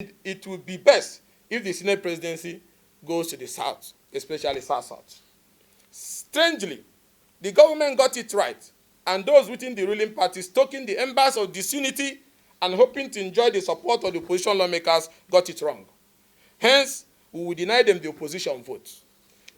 it would be best if the Senate presidency goes to the South, especially South-South. Strangely, the government got it right, and those within the ruling party stoking the embers of disunity and hoping to enjoy the support of the opposition lawmakers got it wrong. Hence, we will deny them the opposition vote.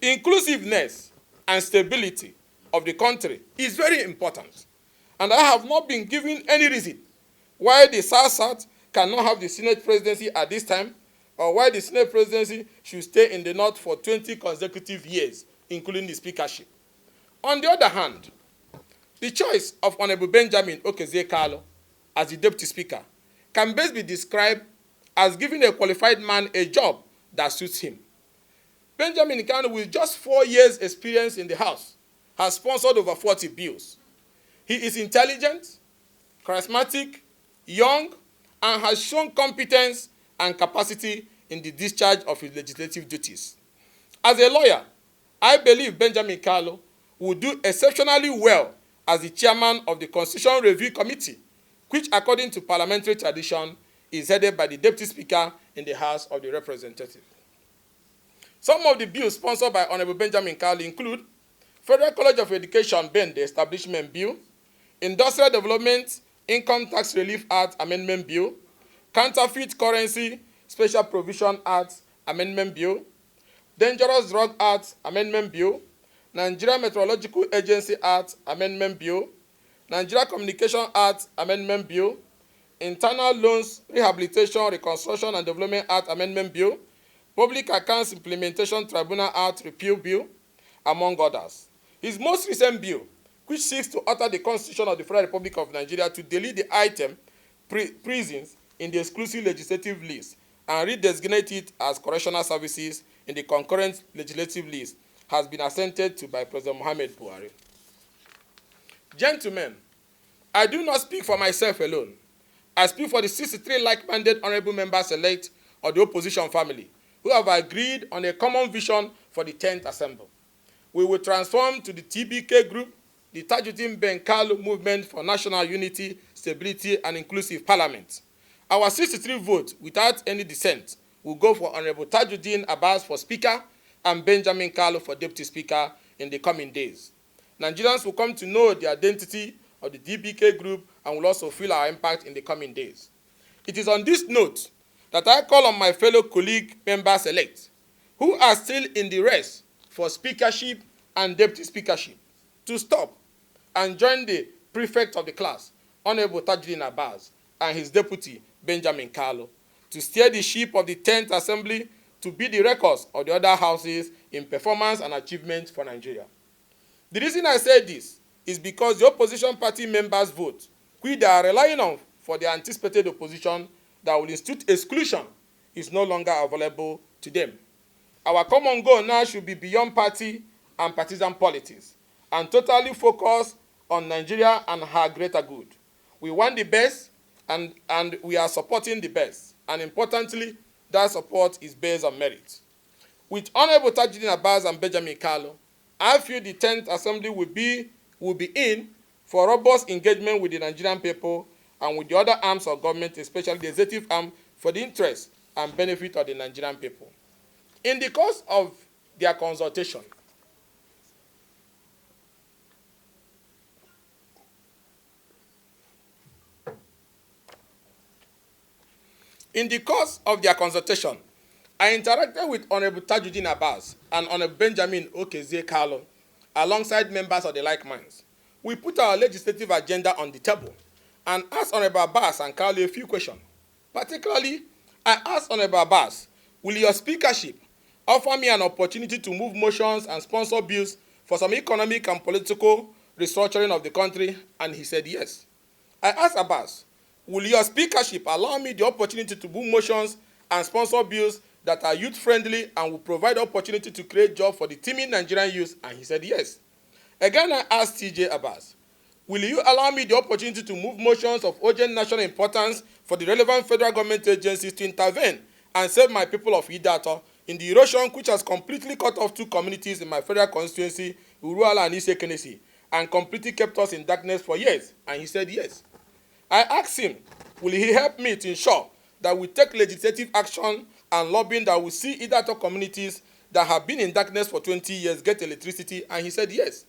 Inclusiveness and stability of the country is very important, and I have not been given any reason why the South-South cannot have the Senate presidency at this time, or why the Senate presidency should stay in the North for 20 consecutive years, including the speakership. On the other hand, the choice of Honorable Benjamin Okezie-Kalu as the deputy speaker can best be described as giving a qualified man a job that suits him. Benjamin Kalu, with just 4 years' experience in the House, has sponsored over 40 bills. He is intelligent, charismatic, young, and has shown competence and capacity in the discharge of his legislative duties. As a lawyer, I believe Benjamin Kalu will do exceptionally well as the chairman of the Constitutional Review Committee, which, according to parliamentary tradition, is headed by the Deputy Speaker in the House of the Representatives. Some of the bills sponsored by Honorable Benjamin Kalu include Federal College of Education Bend Establishment Bill, Industrial Development Income Tax Relief Act Amendment Bill, Counterfeit Currency Special Provision Act Amendment Bill, Dangerous Drug Act Amendment Bill, Nigeria Meteorological Agency Act Amendment Bill, Nigeria Communication Act Amendment Bill, Internal Loans Rehabilitation, Reconstruction and Development Act Amendment Bill, Public Accounts Implementation Tribunal Act Repeal Bill, among others. His most recent bill, which seeks to alter the Constitution of the Federal Republic of Nigeria to delete the item prisons in the exclusive legislative list and redesignate it as correctional services in the concurrent legislative list, has been assented to by President Muhammad Buhari. Gentlemen, I do not speak for myself alone. I speak for the 63 like-minded honorable members-elect of the opposition family who have agreed on a common vision for the 10th Assembly. We will transform to the TBK group the Tajuddin Ben Kalu Movement for National Unity, Stability, and Inclusive Parliament. Our 63 votes, without any dissent, will go for Honorable Tajuddin Abbas for Speaker and Benjamin Kalu for Deputy Speaker in the coming days. Nigerians will come to know the identity of the DBK group and will also feel our impact in the coming days. It is on this note that I call on my fellow colleague members-elect who are still in the race for speakership and deputy speakership to stop and join the prefect of the class, Honorable Tajuddin Abbas, and his deputy, Benjamin Kalu, to steer the ship of the 10th Assembly to beat the records of the other houses in performance and achievement for Nigeria. The reason I say this is because the opposition party members' vote, which they are relying on for the anticipated opposition that will institute exclusion, is no longer available to them. Our common goal now should be beyond party and partisan politics and totally focus on Nigeria and her greater good. We want the best and we are supporting the best. And importantly, that support is based on merit. With Honorable Tajuddin Abbas and Benjamin Kalu, I feel the 10th Assembly will be in for robust engagement with the Nigerian people and with the other arms of government, especially the executive arm, for the interest and benefit of the Nigerian people. In the course of their consultation, I interacted with Honorable Tajuddin Abbas and Honorable Benjamin Okezie-Kalu alongside members of the like minds. We put our legislative agenda on the table and asked Honorable Abbas and Kalu a few questions. Particularly, I asked Honorable Abbas, will your speakership offer me an opportunity to move motions and sponsor bills for some economic and political restructuring of the country? And he said yes. I asked Abbas, will your speakership allow me the opportunity to move motions and sponsor bills that are youth-friendly and will provide opportunity to create jobs for the teeming Nigerian youth? And he said yes. Again, I asked TJ Abbas, will you allow me the opportunity to move motions of urgent national importance for the relevant federal government agencies to intervene and save my people of Idato in the erosion which has completely cut off 2 communities in my federal constituency, Uruala and Ikenga, and completely kept us in darkness for years? And he said yes. I asked him, will he help me to ensure that will take legislative action and lobbying that will see Idato communities that have been in darkness for 20 years get electricity, and he said yes.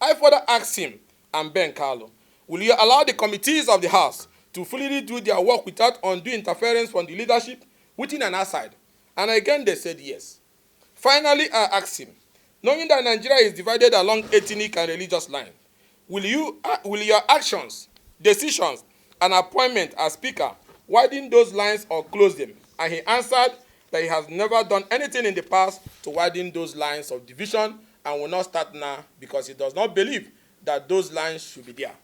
I further asked him and Ben Carlo, will you allow the committees of the House to fully do their work without undue interference from the leadership within and outside? And again they said yes. Finally, I asked him, knowing that Nigeria is divided along ethnic and religious lines, will your actions, decisions, and appointment as Speaker widen those lines or close them? And he answered that he has never done anything in the past to widen those lines of division and will not start now because he does not believe that those lines should be there.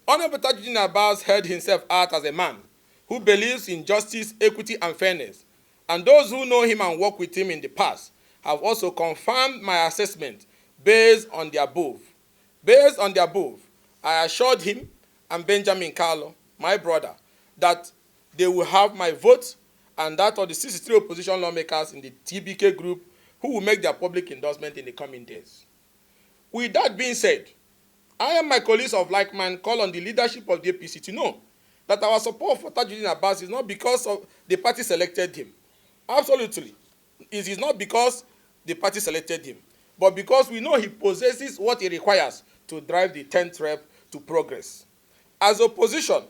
Honorable Tajuddin Abbas held himself out as a man who believes in justice, equity, and fairness, and those who know him and work with him in the past have also confirmed my assessment based on the above. Based on the above, I assured him and Benjamin Carlo, my brother, that they will have my vote and that of the 63 opposition lawmakers in the TBK group who will make their public endorsement in the coming days. With that being said, I and my colleagues of like mind call on the leadership of the APC to know that our support for Tajuddin Abbas is not because of the party selected him. Absolutely. It is not because the party selected him, but because we know he possesses what he requires to drive the 10th rep to progress. As opposition,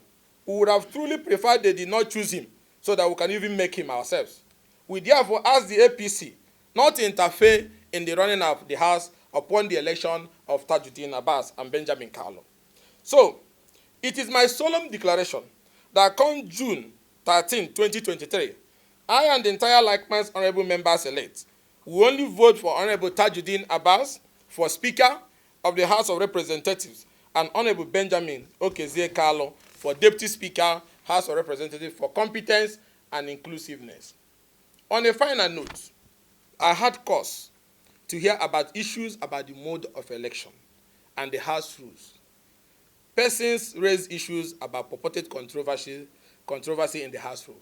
we would have truly preferred they did not choose him so that we can even make him ourselves. We therefore ask the APC not to interfere in the running of the House upon the election of Tajuddin Abbas and Benjamin Carlo. So, it is my solemn declaration that come June 13, 2023, I and the entire like-minded honorable members-elect will only vote for Honorable Tajuddin Abbas for Speaker of the House of Representatives and Honorable Benjamin Okezie Carlo for Deputy Speaker, House of Representatives for competence and inclusiveness. On a final note, I had cause to hear about issues about the mode of election and the House rules. Persons raise issues about purported controversy in the House rule.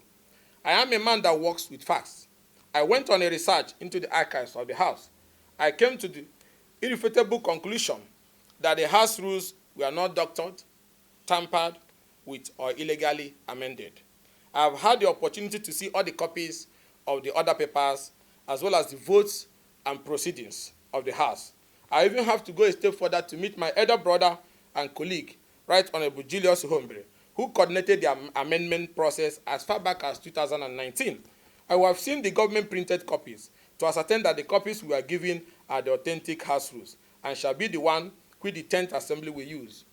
I am a man that works with facts. I went on a research into the archives of the House. I came to the irrefutable conclusion that the House rules were not doctored, tampered with, or illegally amended. I have had the opportunity to see all the copies of the other papers as well as the votes and proceedings of the House. I even have to go a step further to meet my elder brother and colleague, Right Honorable Julius Hombre, who coordinated the amendment process as far back as 2019. I have seen the government printed copies to ascertain that the copies we are given are the authentic House rules and shall be the one which the 10th Assembly will use.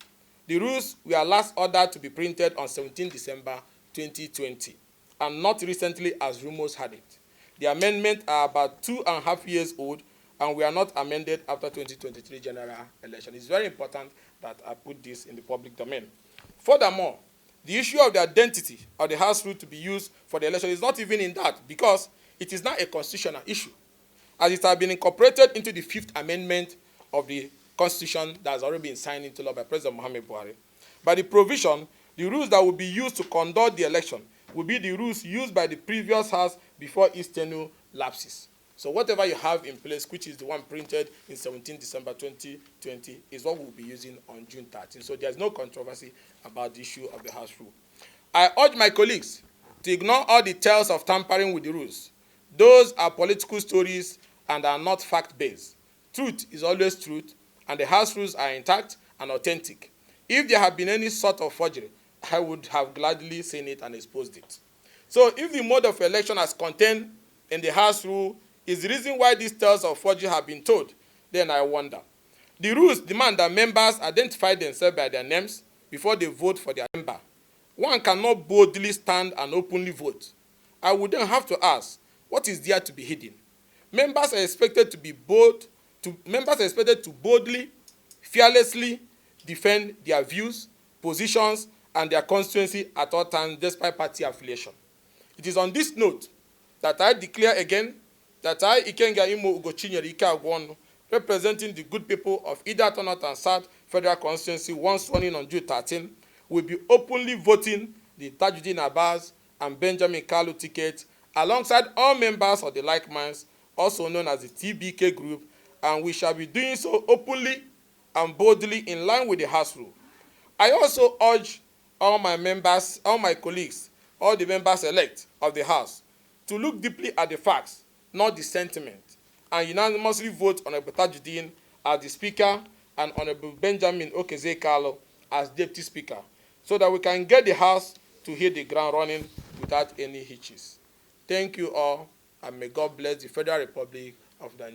The rules were last ordered to be printed on 17 December 2020 and not recently as rumors had it. The amendments are about 2.5 years old and we are not amended after 2023 general election. It's very important that I put this in the public domain. Furthermore, the issue of the identity of the House rule to be used for the election is not even in that because it is not a constitutional issue, as it has been incorporated into the 5th Amendment of the Constitution that has already been signed into law by President Muhammad Buhari. By the provision, the rules that will be used to conduct the election will be the rules used by the previous House before its tenure lapses. So whatever you have in place, which is the one printed in 17 December 2020, is what we'll be using on June 13. So there's no controversy about the issue of the House rule. I urge my colleagues to ignore all the tales of tampering with the rules. Those are political stories and are not fact-based. Truth is always truth, and the House rules are intact and authentic. If there had been any sort of forgery, I would have gladly seen it and exposed it. So if the mode of election as contained in the House rule is the reason why these tales of forgery have been told, then I wonder. The rules demand that members identify themselves by their names before they vote for their member. One cannot boldly stand and openly vote. I would then have to ask, what is there to be hidden? Members are expected to boldly, fearlessly defend their views, positions, and their constituency at all times despite party affiliation. It is on this note that I declare again that I, Ikenga Ugochinyere, representing the good people of Idato North and South Federal Constituency once sworn in on June 13, will be openly voting the Tajuddin Abbas and Benjamin Carlo tickets alongside all members of the like minds, also known as the TBK group, and we shall be doing so openly and boldly in line with the House rule. I also urge all my members, all my colleagues, all the members-elect of the House to look deeply at the facts, not the sentiment, and unanimously vote on Honorable Tajudeen as the Speaker and Honorable Benjamin Okezie-Kalu as Deputy Speaker, so that we can get the House to hit the ground running without any hitches. Thank you all, and may God bless the Federal Republic of Nigeria.